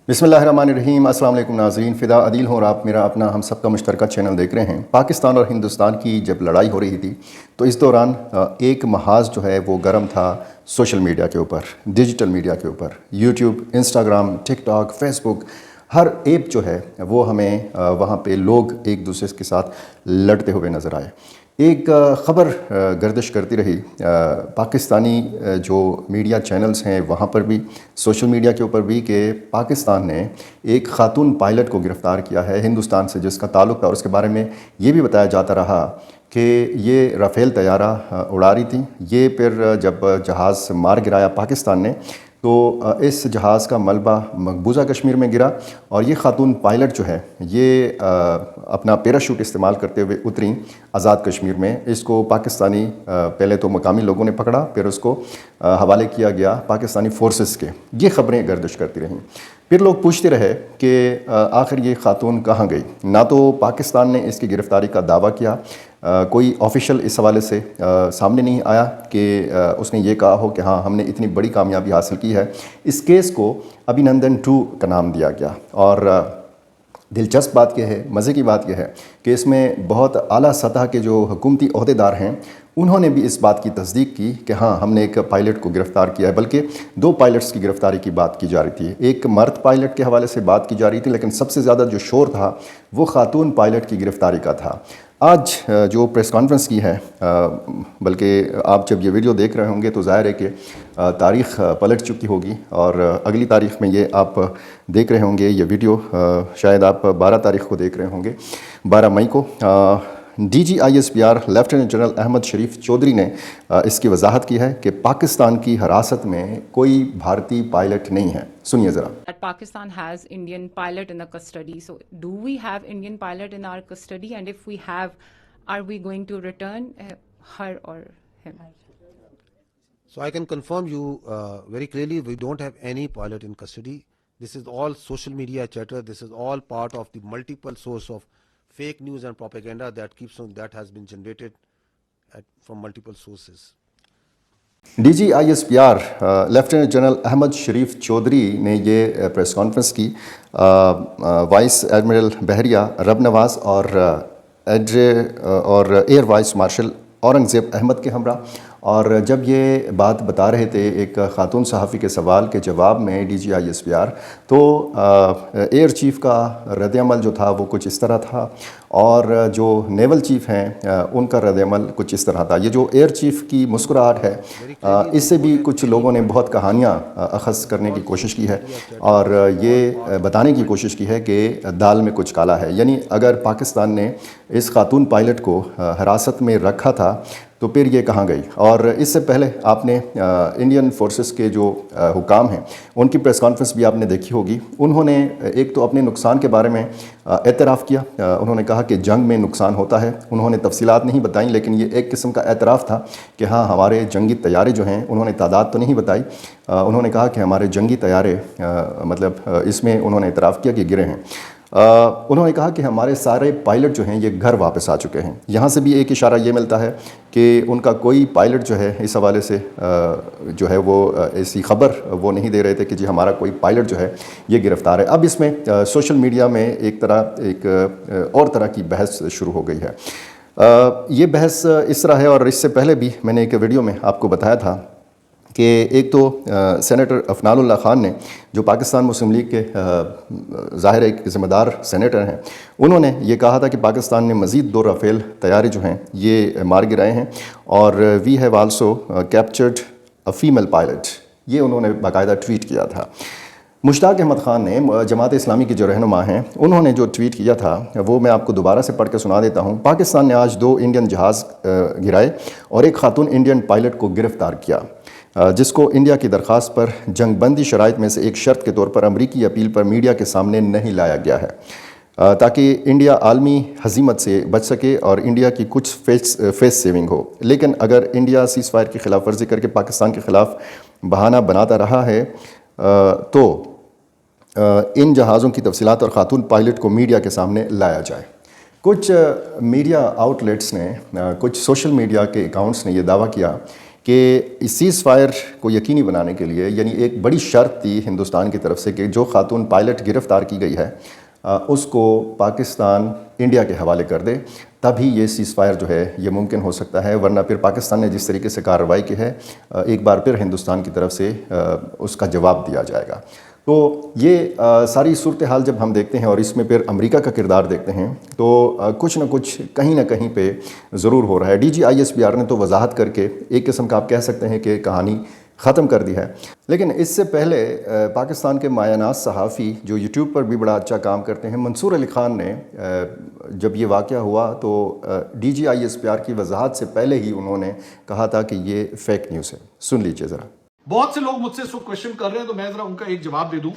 بسم اللہ الرحمن الرحیم۔ السلام علیکم ناظرین، فدا عدیل ہوں اور آپ میرا اپنا ہم سب کا مشترکہ چینل دیکھ رہے ہیں۔ پاکستان اور ہندوستان کی جب لڑائی ہو رہی تھی تو اس دوران ایک محاذ جو ہے وہ گرم تھا سوشل میڈیا کے اوپر، ڈیجیٹل میڈیا کے اوپر۔ یوٹیوب، انسٹاگرام، ٹک ٹاک، فیس بک، ہر ایپ جو ہے وہ ہمیں وہاں پہ لوگ ایک دوسرے کے ساتھ لڑتے ہوئے نظر آئے۔ ایک خبر گردش کرتی رہی پاکستانی جو میڈیا چینلز ہیں وہاں پر بھی، سوشل میڈیا کے اوپر بھی، کہ پاکستان نے ایک خاتون پائلٹ کو گرفتار کیا ہے ہندوستان سے جس کا تعلق تھا، اور اس کے بارے میں یہ بھی بتایا جاتا رہا کہ یہ رافیل طیارہ اڑا رہی تھی۔ یہ پھر جب جہاز مار گرایا پاکستان نے تو اس جہاز کا ملبہ مقبوضہ کشمیر میں گرا، اور یہ خاتون پائلٹ جو ہے یہ اپنا پیراشوٹ استعمال کرتے ہوئے اتریں آزاد کشمیر میں۔ اس کو پاکستانی پہلے تو مقامی لوگوں نے پکڑا، پھر اس کو حوالے کیا گیا پاکستانی فورسز کے۔ یہ خبریں گردش کرتی رہیں۔ پھر لوگ پوچھتے رہے کہ آخر یہ خاتون کہاں گئی۔ نہ تو پاکستان نے اس کی گرفتاری کا دعویٰ کیا، کوئی آفیشل اس حوالے سے سامنے نہیں آیا کہ اس نے یہ کہا ہو کہ ہاں ہم نے اتنی بڑی کامیابی حاصل کی ہے۔ اس کیس کو ابھینندن 2 کا نام دیا گیا، اور دلچسپ بات یہ ہے، مزے کی بات یہ ہے کہ اس میں بہت اعلیٰ سطح کے جو حکومتی عہدیدار ہیں انہوں نے بھی اس بات کی تصدیق کی کہ ہاں ہم نے ایک پائلٹ کو گرفتار کیا ہے، بلکہ 2 پائلٹس کی گرفتاری کی بات کی جا رہی تھی۔ ایک مرد پائلٹ کے حوالے سے بات کی جا رہی تھی، لیکن سب سے زیادہ جو شور تھا وہ خاتون پائلٹ کی گرفتاری کا تھا۔ آج جو پریس کانفرنس کی ہے، بلکہ آپ جب یہ ویڈیو دیکھ رہے ہوں گے تو ظاہر ہے کہ تاریخ پلٹ چکی ہوگی، اور اگلی تاریخ میں یہ آپ دیکھ رہے ہوں گے۔ یہ ویڈیو شاید آپ 12 تاریخ کو دیکھ رہے ہوں گے، 12 مئی کو۔ D G I S P R lieutenant general Ahmed Sharif Chaudhry نے اس کی وضاحت کی ہے کہ پاکستان کی حراست میں کوئی بھارتی پائلٹ نہیں ہے۔ سنیے ذرا۔ Pakistan has Indian pilot in the custody. So do we have Indian pilot in our custody? And if we have, are we going to return her or him? So I can confirm you very clearly, we don't have any pilot in custody. This is all social media chatter. This is all part of the multiple source of fake news and propaganda that has been generated from multiple sources. D G I S P R lieutenant general Ahmed Sharif Chaudhry نے یہ press conference کی vice admiral بحریہ رب نواز اور air vice marshal Aurangzeb Ahmed کے ہمراہ، اور جب یہ بات بتا رہے تھے ایک خاتون صحافی کے سوال کے جواب میں D G I S P R, تو ایئر چیف کا رد عمل جو تھا وہ کچھ اس طرح تھا، اور جو نیول چیف ہیں ان کا رد عمل کچھ اس طرح تھا۔ یہ جو ایئر چیف کی مسکراہٹ ہے اس سے بھی کچھ لوگوں نے بہت کہانیاں اخذ کرنے کی کوشش کی ہے، اور یہ بتانے کی کوشش کی ہے کہ دال میں کچھ کالا ہے۔ یعنی اگر پاکستان نے اس خاتون پائلٹ کو حراست میں رکھا تھا تو پھر یہ کہاں گئی۔ اور اس سے پہلے آپ نے انڈین فورسز کے جو حکام ہیں ان کی پریس کانفرنس بھی آپ نے دیکھی ہوگی۔ انہوں نے ایک تو اپنے نقصان کے بارے میں اعتراف کیا، انہوں نے کہا کہ جنگ میں نقصان ہوتا ہے۔ انہوں نے تفصیلات نہیں بتائیں، لیکن یہ ایک قسم کا اعتراف تھا کہ ہاں ہمارے جنگی طیارے جو ہیں، انہوں نے تعداد تو نہیں بتائی، انہوں نے کہا کہ ہمارے جنگی طیارے مطلب اس میں انہوں نے اعتراف کیا کہ گرے ہیں۔ انہوں نے کہا کہ ہمارے سارے پائلٹ جو ہیں یہ گھر واپس آ چکے ہیں۔ یہاں سے بھی ایک اشارہ یہ ملتا ہے کہ ان کا کوئی پائلٹ جو ہے اس حوالے سے جو ہے وہ ایسی خبر وہ نہیں دے رہے تھے کہ جی ہمارا کوئی پائلٹ جو ہے یہ گرفتار ہے۔ اب اس میں سوشل میڈیا میں ایک اور طرح کی بحث شروع ہو گئی ہے۔ یہ بحث اس طرح ہے، اور اس سے پہلے بھی میں نے ایک ویڈیو میں آپ کو بتایا تھا کہ ایک تو سینیٹر افنان اللہ خان نے، جو پاکستان مسلم لیگ کے ظاہر ایک ذمہ دار سینیٹر ہیں، انہوں نے یہ کہا تھا کہ پاکستان نے مزید 2 رافیل طیارے جو ہیں یہ مار گرائے ہیں، اور we have also captured a female pilot. یہ انہوں نے باقاعدہ ٹویٹ کیا تھا۔ مشتاق احمد خان نے، جماعت اسلامی کے جو رہنما ہیں، انہوں نے جو ٹویٹ کیا تھا وہ میں آپ کو دوبارہ سے پڑھ کے سنا دیتا ہوں۔ پاکستان نے آج 2 انڈین جہاز گرائے اور ایک خاتون انڈین پائلٹ کو گرفتار کیا، جس کو انڈیا کی درخواست پر جنگ بندی شرائط میں سے ایک شرط کے طور پر امریکی اپیل پر میڈیا کے سامنے نہیں لایا گیا ہے، تاکہ انڈیا عالمی ہزیمت سے بچ سکے اور انڈیا کی کچھ فیس سیونگ ہو۔ لیکن اگر انڈیا سیز فائر کی خلاف ورزی کر کے پاکستان کے خلاف بہانہ بناتا رہا ہے تو ان جہازوں کی تفصیلات اور خاتون پائلٹ کو میڈیا کے سامنے لایا جائے۔ کچھ میڈیا آؤٹ لیٹس نے، کچھ سوشل میڈیا کے اکاؤنٹس نے یہ دعویٰ کیا کہ اس سیز فائر کو یقینی بنانے کے لیے یعنی ایک بڑی شرط تھی ہندوستان کی طرف سے کہ جو خاتون پائلٹ گرفتار کی گئی ہے اس کو پاکستان انڈیا کے حوالے کر دے، تبھی یہ سیز فائر جو ہے یہ ممکن ہو سکتا ہے، ورنہ پھر پاکستان نے جس طریقے سے کارروائی کی ہے ایک بار پھر ہندوستان کی طرف سے اس کا جواب دیا جائے گا۔ تو یہ ساری صورتحال جب ہم دیکھتے ہیں اور اس میں پھر امریکہ کا کردار دیکھتے ہیں تو کچھ نہ کہیں پہ ضرور ہو رہا ہے۔ D G I S P R نے تو وضاحت کر کے ایک قسم کا آپ کہہ سکتے ہیں کہ کہانی ختم کر دی ہے، لیکن اس سے پہلے پاکستان کے مایہ ناز صحافی جو یوٹیوب پر بھی بڑا اچھا کام کرتے ہیں، منصور علی خان نے جب یہ واقعہ ہوا تو D G I S P R کی وضاحت سے پہلے ہی انہوں نے کہا تھا کہ یہ فیک نیوز ہے۔ سن لیجئے ذرا۔ بہت سے لوگ مجھ سے اس وقت کوشچن کر رہے ہیں تو میں ذرا ان کا ایک جواب دے دوں،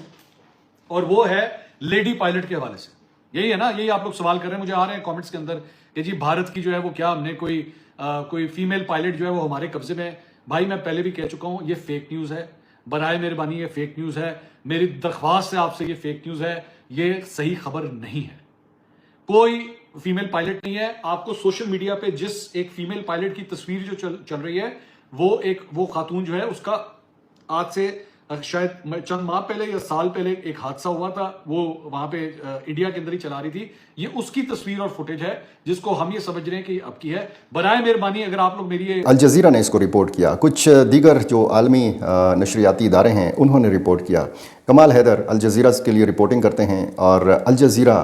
اور وہ ہے لیڈی پائلٹ کے حوالے سے۔ یہی ہے نا، یہی آپ لوگ سوال کر رہے ہیں، مجھے آ رہے ہیں کامنٹس کے اندر کہ جی بھارت کی جو ہے وہ کیا ہم نے کوئی فیمیل پائلٹ جو ہے وہ ہمارے قبضے میں ہے۔ بھائی میں پہلے بھی کہہ چکا ہوں، یہ فیک نیوز ہے، برائے مہربانی یہ فیک نیوز ہے، میری درخواست ہے آپ سے، یہ فیک نیوز ہے، یہ صحیح خبر نہیں ہے۔ کوئی فیمیل پائلٹ نہیں ہے۔ آپ کو سوشل میڈیا پہ جس ایک فیمیل پائلٹ کی تصویر جو چل رہی ہے وہ خاتون جو ہے اس کا آج سے شاید چند ماہ پہلے یا سال پہلے ایک حادثہ ہوا تھا، وہ وہاں پہ انڈیا کے اندر ہی چلا رہی تھی، یہ اس کی تصویر اور فوٹیج ہے جس کو ہم یہ سمجھ رہے ہیں کہ اب کی ہے۔ برائے مہربانی اگر آپ لوگ میری الجزیرہ نے اس کو رپورٹ کیا، کچھ دیگر جو عالمی نشریاتی ادارے ہیں انہوں نے رپورٹ کیا۔ کمال حیدر الجزیرہ کے لیے رپورٹنگ کرتے ہیں اور الجزیرہ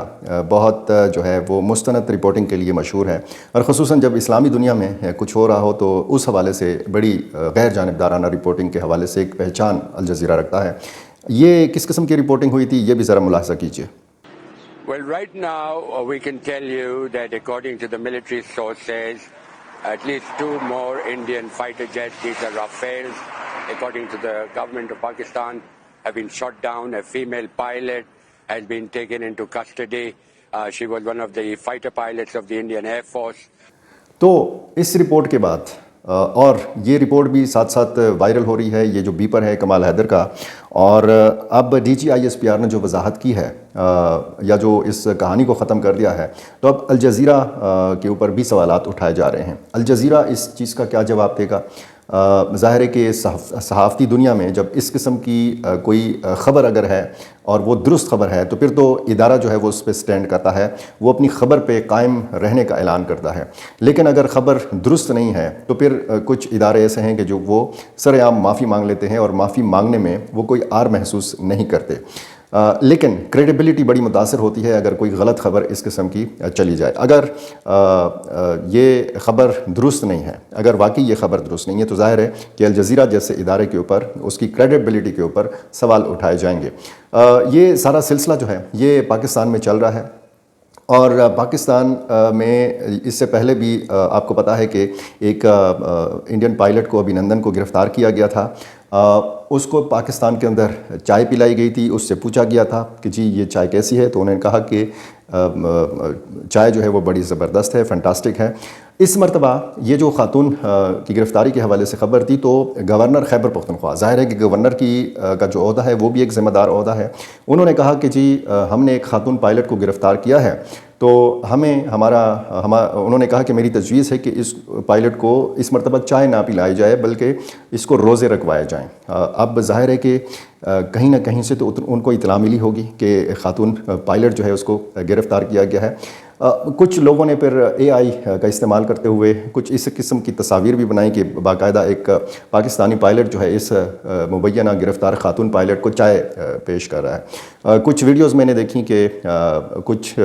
بہت جو ہے وہ مستند رپورٹنگ کے لیے مشہور ہے، اور خصوصاً جب اسلامی دنیا میں کچھ ہو رہا ہو تو اس حوالے سے بڑی غیر جانبدارانہ رپورٹنگ کے حوالے سے ایک پہچان الجزیرہ رکھتا ہے۔ یہ کس قسم کی رپورٹنگ ہوئی تھی یہ بھی ذرا ملاحظہ کیجیے۔ Well, right now we can tell you that according to the military sources, at least 2 more Indian fighter jets, these are Rafales, according to the government of Pakistan, have been shot down. A female pilot has been taken into custody. She was one of the fighter pilots of the Indian Air Force. تو اس report کے بعد اور یہ report بھی ساتھ ساتھ viral ہو رہی ہے، یہ جو بیپر ہے کمال حیدر کا، اور اب D G I S P R نے جو وضاحت کی ہے یا جو اس کہانی کو ختم کر دیا ہے، تو اب الجزیرہ کے اوپر بھی سوالات اٹھائے جا رہے ہیں۔ الجزیرہ اس چیز کا کیا جواب دے گا؟ ظاہر ہے کہ صحافتی دنیا میں جب اس قسم کی کوئی خبر اگر ہے اور وہ درست خبر ہے تو پھر تو ادارہ جو ہے وہ اس پہ سٹینڈ کرتا ہے، وہ اپنی خبر پہ قائم رہنے کا اعلان کرتا ہے۔ لیکن اگر خبر درست نہیں ہے تو پھر کچھ ادارے ایسے ہیں کہ جو وہ سر عام معافی مانگ لیتے ہیں اور معافی مانگنے میں وہ کوئی عار محسوس نہیں کرتے۔ لیکن کریڈیبلٹی بڑی متاثر ہوتی ہے اگر کوئی غلط خبر اس قسم کی چلی جائے۔ اگر یہ خبر درست نہیں ہے، اگر واقعی یہ خبر درست نہیں ہے تو ظاہر ہے کہ الجزیرہ جیسے ادارے کے اوپر اس کی کریڈیبلٹی کے اوپر سوال اٹھائے جائیں گے۔ یہ سارا سلسلہ جو ہے یہ پاکستان میں چل رہا ہے، اور پاکستان میں اس سے پہلے بھی آپ کو پتہ ہے کہ ایک انڈین پائلٹ کو ابھینندن کو گرفتار کیا گیا تھا۔ اس کو پاکستان کے اندر چائے پلائی گئی تھی، اس سے پوچھا گیا تھا کہ جی یہ چائے کیسی ہے، تو انہوں نے کہا کہ چائے جو ہے وہ بڑی زبردست ہے، فینٹاسٹک ہے۔ اس مرتبہ یہ جو خاتون کی گرفتاری کے حوالے سے خبر تھی تو گورنر خیبر پختونخوا، ظاہر ہے کہ گورنر کا جو عہدہ ہے وہ بھی ایک ذمہ دار عہدہ ہے، انہوں نے کہا کہ جی ہم نے ایک خاتون پائلٹ کو گرفتار کیا ہے، تو انہوں نے کہا کہ میری تجویز ہے کہ اس پائلٹ کو اس مرتبہ چائے نہ پلائی جائے بلکہ اس کو روزے رکھوائے جائیں۔ اب ظاہر ہے کہ کہیں نہ کہیں سے تو ان کو اطلاع ملی ہوگی کہ خاتون پائلٹ جو ہے اس کو گرفتار کیا گیا ہے۔ کچھ لوگوں نے پھر اے آئی کا استعمال کرتے ہوئے کچھ اس قسم کی تصاویر بھی بنائی کہ باقاعدہ ایک پاکستانی پائلٹ جو ہے اس مبینہ گرفتار خاتون پائلٹ کو چائے پیش کر رہا ہے۔ کچھ ویڈیوز میں نے دیکھی کہ کچھ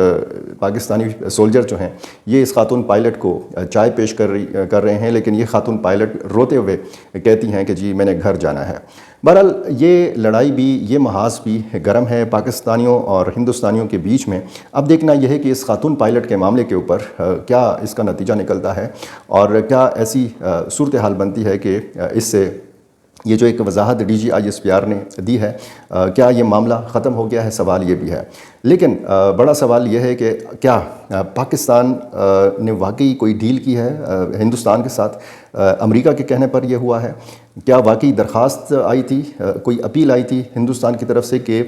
پاکستانی سولجر جو ہیں یہ اس خاتون پائلٹ کو چائے پیش کر رہے ہیں، لیکن یہ خاتون پائلٹ روتے ہوئے کہتی ہیں کہ جی میں نے گھر جانا ہے۔ بہرحال یہ لڑائی بھی، یہ محاذ بھی گرم ہے پاکستانیوں اور ہندوستانیوں کے بیچ میں۔ اب دیکھنا یہ ہے کہ اس خاتون پائلٹ کے معاملے کے اوپر کیا اس کا نتیجہ نکلتا ہے اور کیا ایسی صورتحال بنتی ہے کہ اس سے یہ جو ایک وضاحت D G I S P R نے دی ہے کیا یہ معاملہ ختم ہو گیا ہے، سوال یہ بھی ہے۔ لیکن بڑا سوال یہ ہے کہ کیا پاکستان نے واقعی کوئی ڈیل کی ہے ہندوستان کے ساتھ؟ امریکہ کے کہنے پر یہ ہوا ہے؟ کیا واقعی درخواست آئی تھی، کوئی اپیل آئی تھی ہندوستان کی طرف سے کہ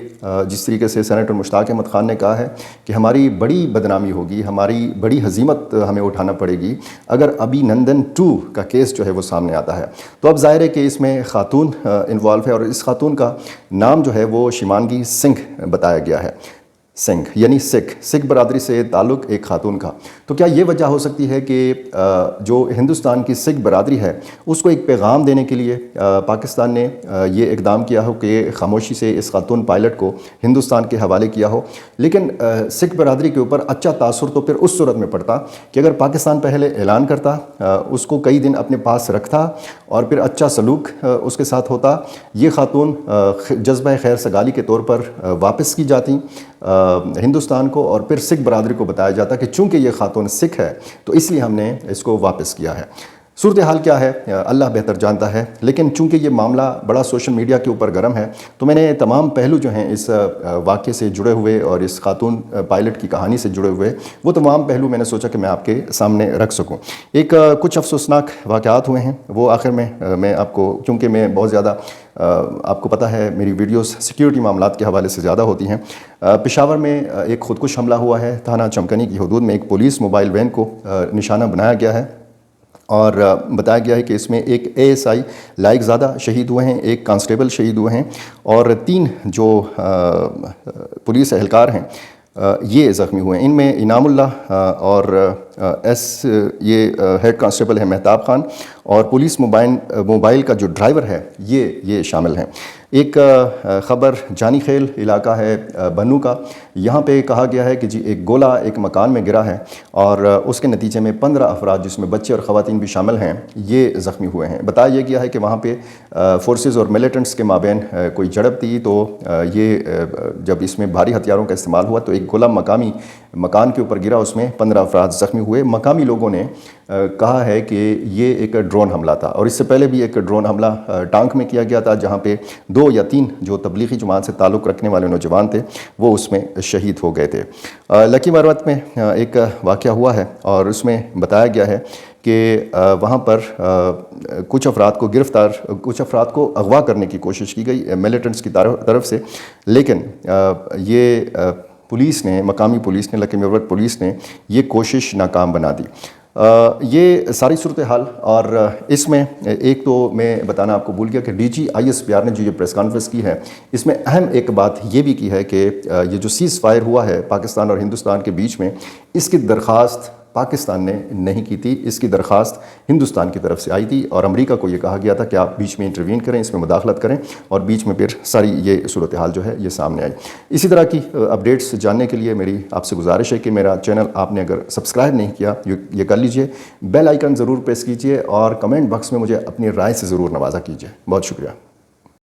جس طریقے سے سینیٹر مشتاق احمد خان نے کہا ہے کہ ہماری بڑی بدنامی ہوگی، ہماری بڑی ہزیمت ہمیں اٹھانا پڑے گی اگر ابھی نندن 2 کا کیس جو ہے وہ سامنے آتا ہے؟ تو اب ظاہر ہے کہ اس میں خاتون انوالو ہے، اور اس خاتون کا نام جو ہے وہ شیمانگی سنگھ بتایا گیا ہے۔ سنگھ یعنی سکھ برادری سے تعلق ایک خاتون کا۔ تو کیا یہ وجہ ہو سکتی ہے کہ جو ہندوستان کی سکھ برادری ہے اس کو ایک پیغام دینے کے لیے پاکستان نے یہ اقدام کیا ہو کہ خاموشی سے اس خاتون پائلٹ کو ہندوستان کے حوالے کیا ہو؟ لیکن سکھ برادری کے اوپر اچھا تاثر تو پھر اس صورت میں پڑتا کہ اگر پاکستان پہلے اعلان کرتا، اس کو کئی دن اپنے پاس رکھتا اور پھر اچھا سلوک اس کے ساتھ ہوتا، یہ خاتون جذبہ خیر سگالی کے طور پر واپس کی جاتی ہندوستان کو، اور پھر سکھ برادری کو بتایا جاتا کہ چونکہ یہ خاتون سکھ ہے تو اس لیے ہم نے اس کو واپس کیا ہے۔ صورتحال کیا ہے اللہ بہتر جانتا ہے، لیکن چونکہ یہ معاملہ بڑا سوشل میڈیا کے اوپر گرم ہے تو میں نے تمام پہلو جو ہیں اس واقعے سے جڑے ہوئے اور اس خاتون پائلٹ کی کہانی سے جڑے ہوئے، وہ تمام پہلو میں نے سوچا کہ میں آپ کے سامنے رکھ سکوں۔ کچھ افسوسناک واقعات ہوئے ہیں، وہ آخر میں آپ کو، کیونکہ میں بہت زیادہ آپ کو پتہ ہے میری ویڈیوز سیکیورٹی معاملات کے حوالے سے زیادہ ہوتی ہیں۔ پشاور میں ایک خودکش حملہ ہوا ہے، تھانہ چمکنی کی حدود میں ایک پولیس موبائل وین کو نشانہ بنایا گیا ہے، اور بتایا گیا ہے کہ اس میں ایک ASI لائق زادہ شہید ہوئے ہیں، ایک کانسٹیبل شہید ہوئے ہیں، اور 3 جو پولیس اہلکار ہیں یہ زخمی ہوئے ہیں۔ ان میں انعام اللہ اور یہ ہیڈ کانسٹیبل ہے مہتاب خان، اور پولیس موبائل کا جو ڈرائیور ہے یہ شامل ہیں۔ ایک خبر جانی خیل علاقہ ہے بنو کا، یہاں پہ کہا گیا ہے کہ جی ایک گولہ ایک مکان میں گرا ہے، اور اس کے نتیجے میں 15 افراد جس میں بچے اور خواتین بھی شامل ہیں یہ زخمی ہوئے ہیں۔ بتایا یہ گیا ہے کہ وہاں پہ فورسز اور ملیٹنٹس کے مابین کوئی جھڑپ تھی، تو یہ جب اس میں بھاری ہتھیاروں کا استعمال ہوا تو ایک گولہ مکان کے اوپر گرا، اس میں 15 افراد زخمی ہوئے۔ مقامی لوگوں نے کہا ہے کہ یہ ایک ڈرون حملہ تھا، اور اس سے پہلے بھی ایک ڈرون حملہ ٹانک میں کیا گیا تھا جہاں پہ 2 یا 3 جو تبلیغی جماعت سے تعلق رکھنے والے نوجوان تھے وہ اس میں شہید ہو گئے تھے۔ لکی مروت میں ایک واقعہ ہوا ہے، اور اس میں بتایا گیا ہے کہ وہاں پر کچھ افراد کو اغوا کرنے کی کوشش کی گئی ملیٹنٹس کی طرف سے، لیکن یہ مقامی پولیس نے، لکی مروت پولیس نے یہ کوشش ناکام بنا دی۔ یہ ساری صورتحال، اور اس میں ایک تو میں بتانا آپ کو بھول گیا کہ DGISPR نے جو یہ پریس کانفرنس کی ہے، اس میں اہم ایک بات یہ بھی کی ہے کہ یہ جو سیز فائر ہوا ہے پاکستان اور ہندوستان کے بیچ میں، اس کی درخواست پاکستان نے نہیں کی تھی، اس کی درخواست ہندوستان کی طرف سے آئی تھی، اور امریکہ کو یہ کہا گیا تھا کہ آپ بیچ میں انٹروین کریں، اس میں مداخلت کریں، اور بیچ میں پھر ساری یہ صورتحال جو ہے یہ سامنے آئی۔ اسی طرح کی اپڈیٹس جاننے کے لیے میری آپ سے گزارش ہے کہ میرا چینل آپ نے اگر سبسکرائب نہیں کیا یہ کر لیجئے، بیل آئیکن ضرور پریس کیجئے، اور کمنٹ باکس میں مجھے اپنی رائے سے ضرور نوازا کیجئے۔ بہت شکریہ۔